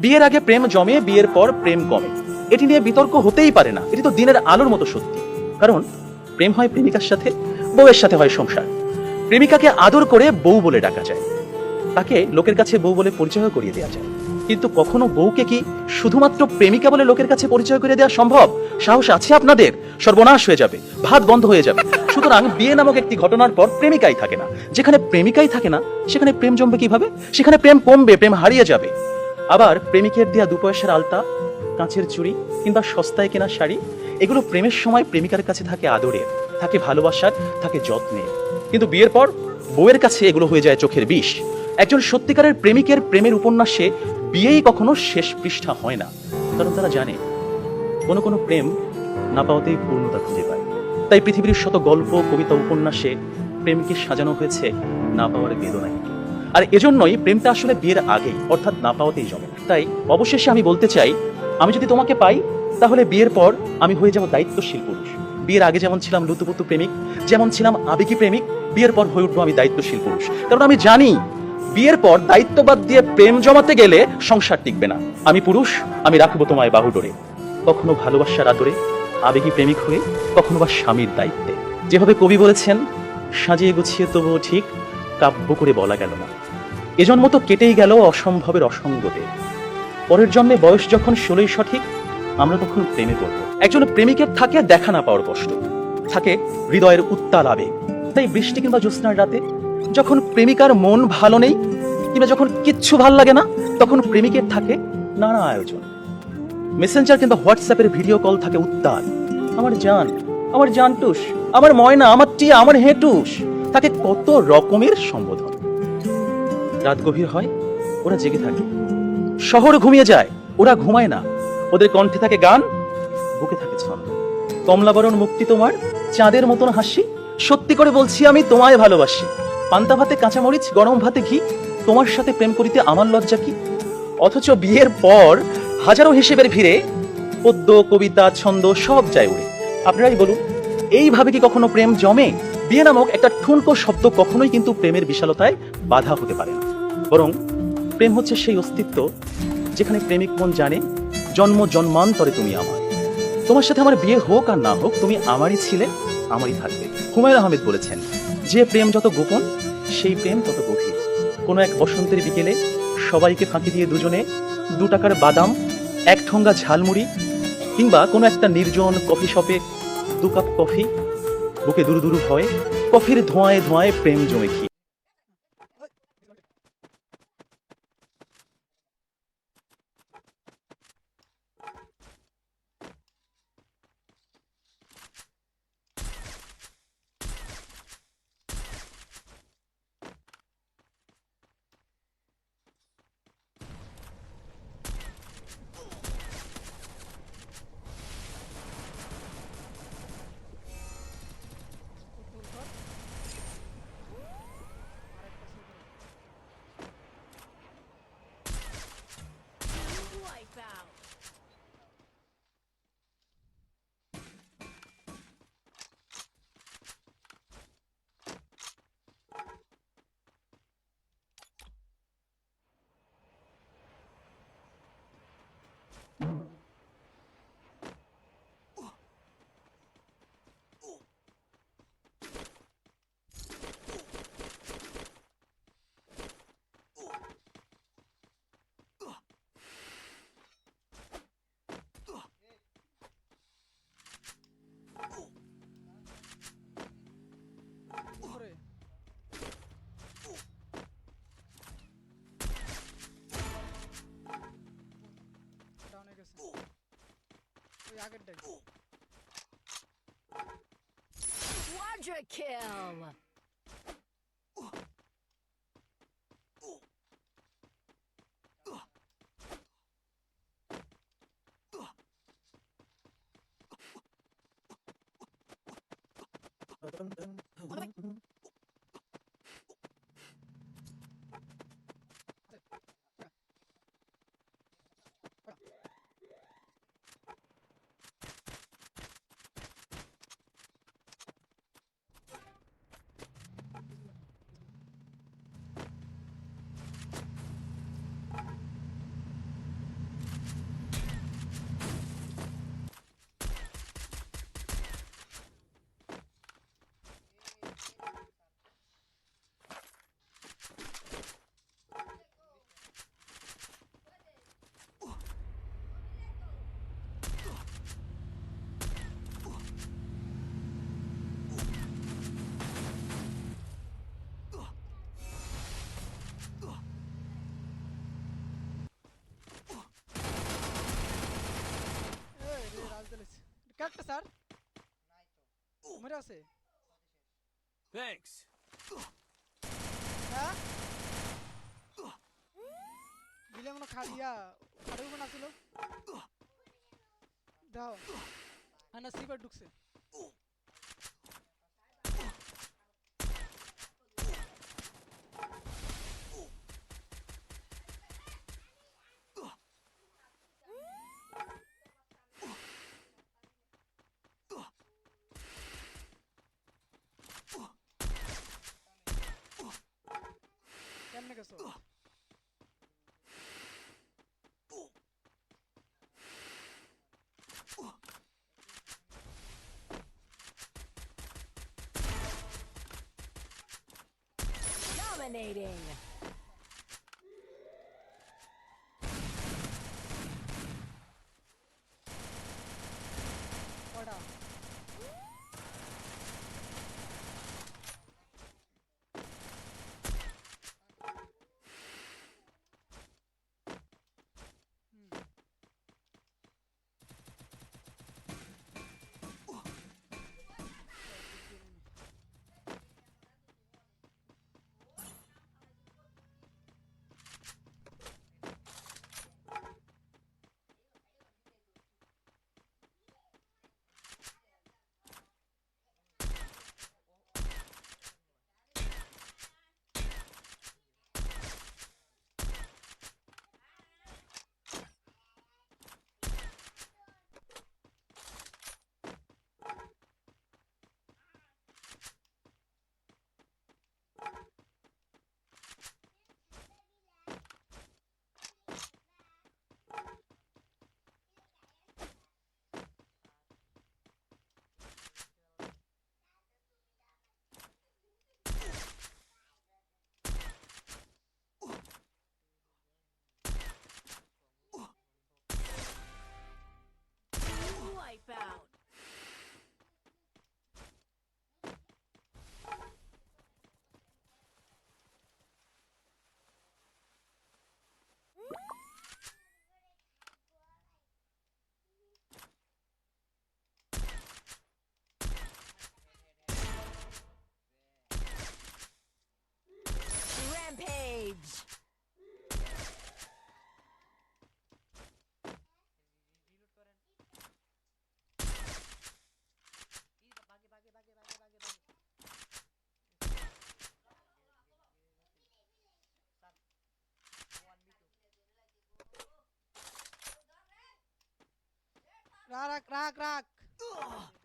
বিয়ের আগে প্রেম জমে, বিয়ের পর প্রেম কমে, এটি নিয়ে বিতর্ক হতেই পারে না। এটি তো দিনের আলোর মতো সত্যি। কারণ প্রেম হয় প্রেমিকার সাথে, বউয়ের সাথে হয় সংসার। প্রেমিকাকে আদর করে বউ বলে ডাকা যায়, তাকে লোকের কাছে বউ বলে পরিচয় করিয়ে দেওয়া যায়। কিন্তু কখনো বউকে কি শুধুমাত্র প্রেমিকা বলে লোকের কাছে পরিচয় করে দেওয়া সম্ভব? সাহস আছে আপনাদের? সর্বনাশ হয়ে যাবে, ভাত বন্ধ হয়ে যাবে। সুতরাং বিয়ে নামক একটি ঘটনার পর প্রেমিকাই থাকে না। যেখানে প্রেমিকাই থাকে না, সেখানে প্রেম জমবে কিভাবে? সেখানে প্রেম কমবে, প্রেম হারিয়ে যাবে। আবার প্রেমিকের দেয়া 2 পয়সার আলতা, কাঁচের চুড়ি কিংবা সস্তায় কেনা শাড়ি, এগুলো প্রেমের সময় প্রেমিকার কাছে থাকে আদরের, থাকে ভালোবাসার, থাকে যত্নের। কিন্তু বিয়ের পর বউয়ের কাছে এগুলো হয়ে যায় চোখের বিষ। একজন সত্যিকারের প্রেমিকের প্রেমের উপন্যাসে বিয়েই কখনো শেষ পৃষ্ঠা হয় না। কারণ তারা জানে কোনো কোনো প্রেম না পাওয়াতেই পূর্ণতা খুঁজে পায়। তাই পৃথিবীর শত গল্প, কবিতা, উপন্যাসে প্রেমকে সাজানো হয়েছে না পাওয়ার বেদনায়। আর এজন্যই প্রেমটা আসলে বিয়ের আগেই, অর্থাৎ না পাওয়াতেই জমে। তাই অবশেষে আমি বলতে চাই, আমি যদি তোমাকে পাই, তাহলে বিয়ের পর আমি হয়ে যাব দায়িত্বশীল পুরুষ। বিয়ের আগে যেমন ছিলাম লুতুপুতু প্রেমিক, যেমন ছিলাম আবেগী প্রেমিক, বিয়ের পর হয়ে উঠবো আমি দায়িত্বশীল পুরুষ। কারণ আমি জানি বিয়ের পর দায়িত্ববাদ দিয়ে প্রেম জমাতে গেলে সংসার টিকবে না। আমি পুরুষ, আমি রাখবো তোমায় বাহুডোরে, কখনো ভালোবাসার আদরে, আবেগী প্রেমিক হয়ে, কখনো বা স্বামীর দায়িত্বে। যেভাবে কবি বলেছেন, সাজিয়ে গুছিয়ে তবুও ঠিক কাব্য করে বলা গেল না, এজন্ম তো কেটেই গেল অসম্ভবের অসঙ্গতে। পরের জন্মে বয়স যখন 16ই সঠিক, আমরা তখন প্রেমে পড়ব। একজন প্রেমিকের থাকে দেখা না পাওয়ার কষ্ট, থাকে হৃদয়ের উত্তাল আবেগ। তাই বৃষ্টি কিংবা জ্যোৎস্নার রাতে যখন প্রেমিকার মন ভালো নেই, কিংবা যখন কিচ্ছু ভাল লাগে না, তখন প্রেমিকের থাকে নানা আয়োজন। মেসেঞ্জার কিংবা হোয়াটসঅ্যাপের ভিডিও কল থাকে উত্তাল। আমার জান, আমার জানটুস, আমার ময়না, আমার টিয়া, আমার হেটুস, তাকে কত রকমের সম্বোধন। রাত গভীর হয়, ওরা জেগে থাকে। শহর ঘুমিয়ে যায়, ওরা ঘুমায় না। ওদের কণ্ঠে থাকে গান, বুকে থাকে ছন্দ। কমলাবরণ মুক্তি তোমার, চাঁদের মতন হাসি, সত্যি করে বলছি আমি তোমায় ভালোবাসি। পান্তা ভাতে কাঁচামরিচ, গরম ভাতে ঘি, তোমার সাথে প্রেম করিতে আমার লজ্জা কি। অথচ বিয়ের পর হাজারো হিসেবের ভিড়ে পদ্য, কবিতা, ছন্দ সব যায় উড়ে। আপনারাই বলুন, এইভাবে কি কখনো প্রেম জমে? বিয়ে নামক একটা ঠুনকো শব্দ কখনোই কিন্তু প্রেমের বিশালতায় বাধা হতে পারে না। বরং প্রেম হচ্ছে সেই অস্তিত্ব যেখানে প্রেমিক মন জানে, জন্ম জন্মান্তরে তুমি আমার। তোমার সাথে আমার বিয়ে হোক আর না হোক, তুমি আমারই ছিলে, আমারই থাকবে। হুমায়ুন আহমেদ বলেছেন, যে প্রেম যত গোপন, সেই প্রেম তত গভীর। কোনো এক বসন্তের বিকেলে সবাইকে ফাঁকি দিয়ে দুজনে 2 টাকার বাদাম, 1 ঠোঙ্গা ঝালমুড়ি, কিংবা কোনো একটা নির্জন কফি শপে 2 কাপ কফি, বুকে দুরু দুরু ভয়, কফির ধোঁয়ায় ধোঁয়ায় প্রেম জমে ঘি। Wipeout. ডাউনে গেছে ওই আগেরটাই Quadra kill. স্যার মরে আছে Thanks. হ্যাঁ বিলে মনে খাড়িয়া খাড়িও কোন আছিল দাও আনা সিবার ঢুকছে কেমনে গেছো Dominating. কটা হুম Wipeout. Rampage. রিলোড করেন এই বাগে বাগে বাগে বাগে বাগে বাগে স্যার 1v2 রাখ রাখ রাখ রাখ